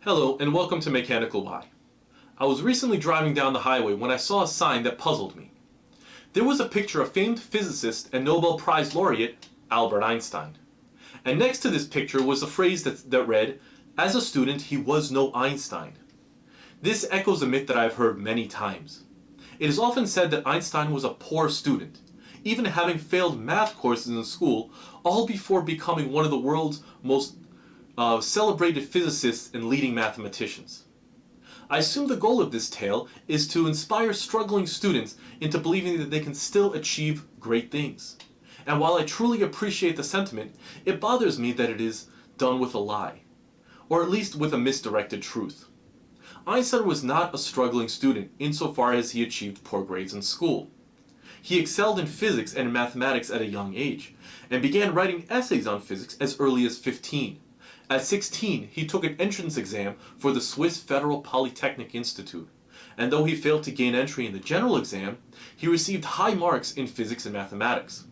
Hello and welcome to Mechanical Why. I was recently driving down the highway when I saw a sign that puzzled me. There was a picture of famed physicist and Nobel Prize laureate Albert Einstein. And next to this picture was a phrase that read, "As a student, he was no Einstein." This echoes a myth that I've heard many times. It is often said that Einstein was a poor student, even having failed math courses in school, all before becoming one of the world's most celebrated physicists and leading mathematicians. I assume the goal of this tale is to inspire struggling students into believing that they can still achieve great things. And while I truly appreciate the sentiment, it bothers me that it is done with a lie, or at least with a misdirected truth. Einstein was not a struggling student insofar as he achieved poor grades in school. He excelled in physics and mathematics at a young age, and began writing essays on physics as early as 15. At 16, he took an entrance exam for the Swiss Federal Polytechnic Institute, and though he failed to gain entry in the general exam, he received high marks in physics and mathematics.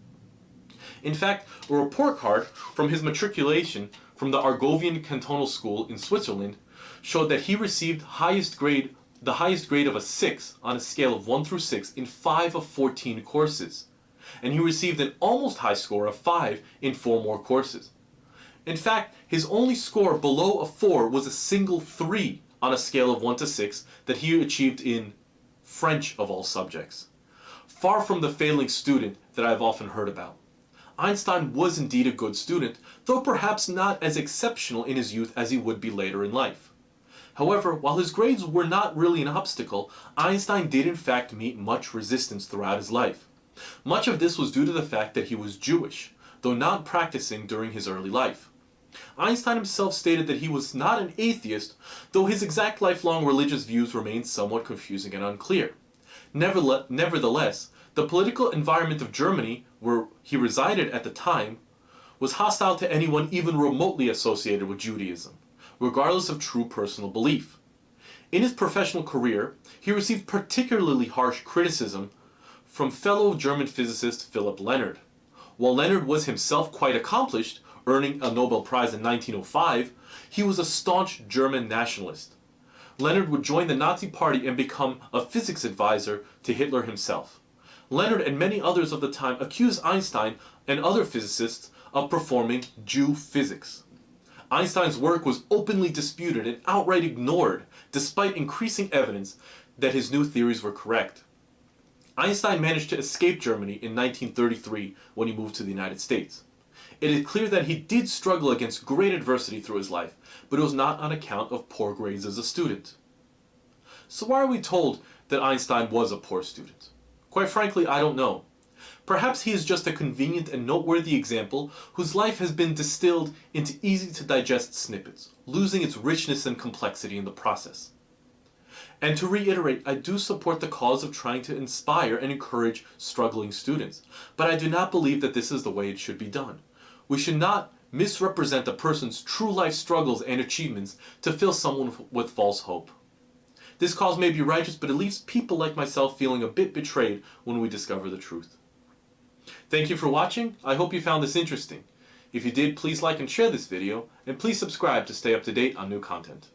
In fact, a report card from his matriculation from the Argovian Cantonal School in Switzerland showed that he received the highest grade of a 6 on a scale of 1 through 6 in 5 of 14 courses, and he received an almost high score of 5 in 4 more courses. In fact, his only score below a 4 was a single 3 on a scale of 1 to 6 that he achieved in French of all subjects. Far from the failing student that I have often heard about. Einstein was indeed a good student, though perhaps not as exceptional in his youth as he would be later in life. However, while his grades were not really an obstacle, Einstein did in fact meet much resistance throughout his life. Much of this was due to the fact that he was Jewish, though not practicing during his early life. Einstein himself stated that he was not an atheist, though his exact lifelong religious views remained somewhat confusing and unclear. Nevertheless, the political environment of Germany, where he resided at the time, was hostile to anyone even remotely associated with Judaism, regardless of true personal belief. In his professional career, he received particularly harsh criticism from fellow German physicist Philipp Lenard. While Lenard was himself quite accomplished, earning a Nobel Prize in 1905, he was a staunch German nationalist. Lenard would join the Nazi Party and become a physics advisor to Hitler himself. Lenard and many others of the time accused Einstein and other physicists of performing Jew physics. Einstein's work was openly disputed and outright ignored, despite increasing evidence that his new theories were correct. Einstein managed to escape Germany in 1933 when he moved to the United States. It is clear that he did struggle against great adversity through his life, but it was not on account of poor grades as a student. So why are we told that Einstein was a poor student? Quite frankly, I don't know. Perhaps he is just a convenient and noteworthy example whose life has been distilled into easy-to-digest snippets, losing its richness and complexity in the process. And to reiterate, I do support the cause of trying to inspire and encourage struggling students, but I do not believe that this is the way it should be done. We should not misrepresent a person's true life struggles and achievements to fill someone with false hope. This cause may be righteous, but it leaves people like myself feeling a bit betrayed when we discover the truth. Thank you for watching. I hope you found this interesting. If you did, please like and share this video, and please subscribe to stay up to date on new content.